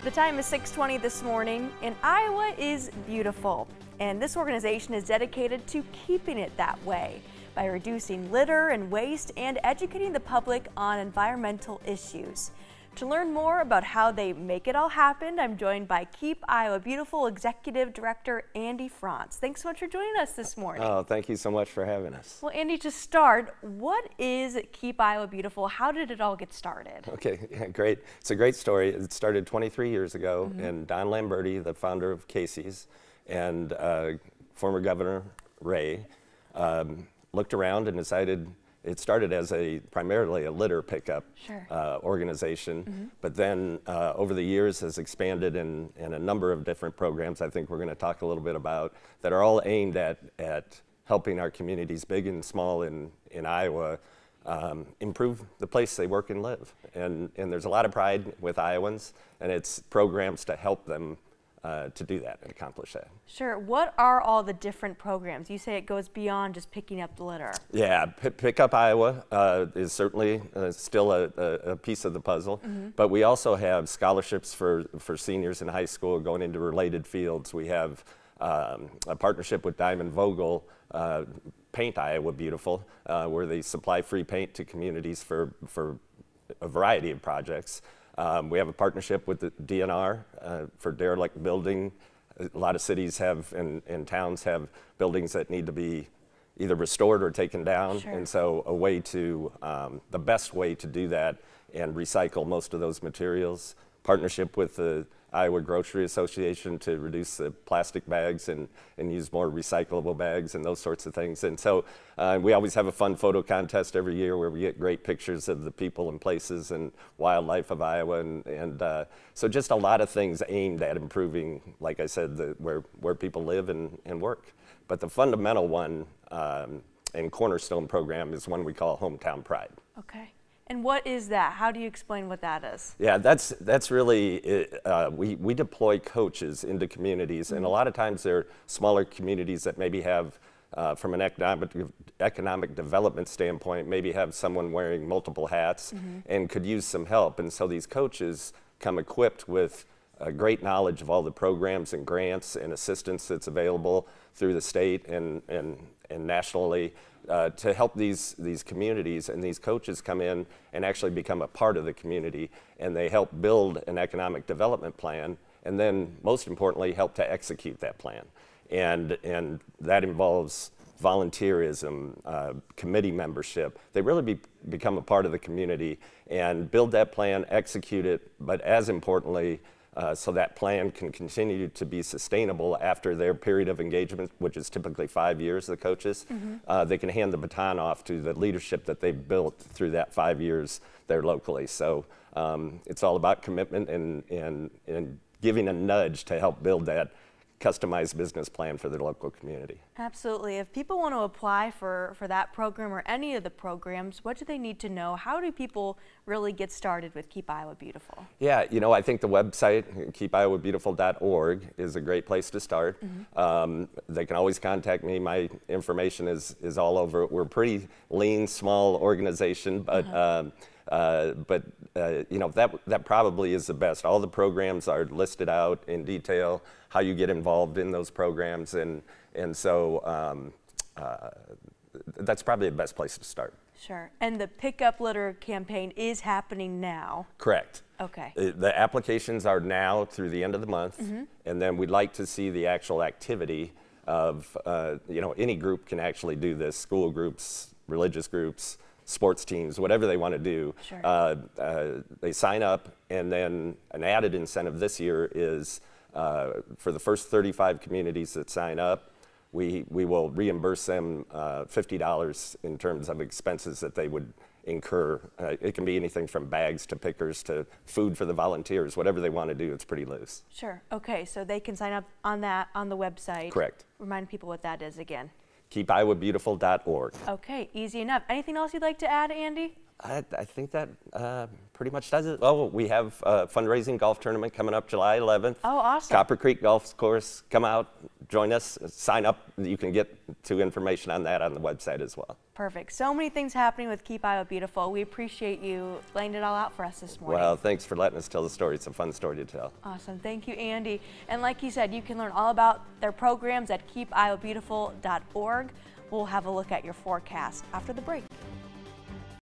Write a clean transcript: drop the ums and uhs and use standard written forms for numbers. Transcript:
The time is 6:20 this morning, and Iowa is beautiful. And this organization is dedicated to keeping it that way by reducing litter and waste and educating the public on environmental issues. To learn more about how they make it all happen, I'm joined by Keep Iowa Beautiful Executive Director Andy Franz. Thanks so much for joining us this morning. Oh, thank you so much for having us. Well, Andy, to start, what is Keep Iowa Beautiful? How did it all get started? Okay, great. It's a great story. It started 23 years ago, and Don Lamberti, the founder of Casey's, and former Governor Ray looked around and decided. It started as primarily a litter pickup organization, but then over the years has expanded in a number of different programs I think we're going to talk a little bit about that are all aimed at helping our communities, big and small in Iowa, improve the place they work and live. And there's a lot of pride with Iowans, and it's programs to help them to do that and accomplish that. Sure. What are all the different programs? You say it goes beyond just picking up the litter. Yeah, Pick Up Iowa is certainly still a piece of the puzzle, but we also have scholarships for seniors in high school going into related fields. We have a partnership with Diamond Vogel, Paint Iowa Beautiful, where they supply free paint to communities for a variety of projects. We have a partnership with the DNR for derelict building. A lot of cities have and towns have buildings that need to be either restored or taken down. And so the best way to do that and recycle most of those materials. Partnership with the Iowa Grocery Association to reduce the plastic bags and use more recyclable bags and those sorts of things. And so we always have a fun photo contest every year where we get great pictures of the people and places and wildlife of Iowa. And so just a lot of things aimed at improving, like I said, where people live and work. But the fundamental one and cornerstone program is one we call Hometown Pride. Okay. And what is that? How do you explain what that is? Yeah, that's really it. We deploy coaches into communities, and a lot of times they're smaller communities that maybe have, from an economic development standpoint, maybe have someone wearing multiple hats and could use some help. And so these coaches come equipped with great knowledge of all the programs and grants and assistance that's available through the state and nationally. To help these communities, and these coaches come in and actually become a part of the community, and they help build an economic development plan, and then most importantly help to execute that plan. And that involves volunteerism, committee membership. They really become a part of the community and build that plan, execute it, but as importantly, so that plan can continue to be sustainable after their period of engagement, which is typically 5 years, the coaches. They can hand the baton off to the leadership that they've built through that 5 years there locally. So it's all about commitment and giving a nudge to help build that customized business plan for their local community. Absolutely. If people want to apply for that program or any of the programs, what do they need to know? How do people really get started with Keep Iowa Beautiful? Yeah, I think the website, keepiowabeautiful.org, is a great place to start. They can always contact me. My information is all over. We're a pretty lean, small organization, but that probably is the best. All the programs are listed out in detail, how you get involved in those programs, and so that's probably the best place to start. Sure. And the Pick Up Litter campaign is happening now. Correct. Okay. The applications are now through the end of the month, and then we'd like to see the actual activity of, any group can actually do this, school groups, religious groups, sports teams, whatever they want to do. They sign up, and then an added incentive this year is for the first 35 communities that sign up, we will reimburse them $50 in terms of expenses that they would incur. It can be anything from bags to pickers to food for the volunteers, whatever they want to do. It's pretty loose. Sure. Okay, so they can sign up on that on the website. Correct. Remind people what that is again. keepiowabeautiful.org. Okay, easy enough. Anything else you'd like to add, Andy? I think that pretty much does it. Oh, we have a fundraising golf tournament coming up July 11th. Oh, awesome. Copper Creek Golf Course. Come out, join us, sign up. You can get to information on that on the website as well. Perfect. So many things happening with Keep Iowa Beautiful. We appreciate you laying it all out for us this morning. Well, thanks for letting us tell the story. It's a fun story to tell. Awesome. Thank you, Andy. And like you said, you can learn all about their programs at keepiowabeautiful.org. We'll have a look at your forecast after the break.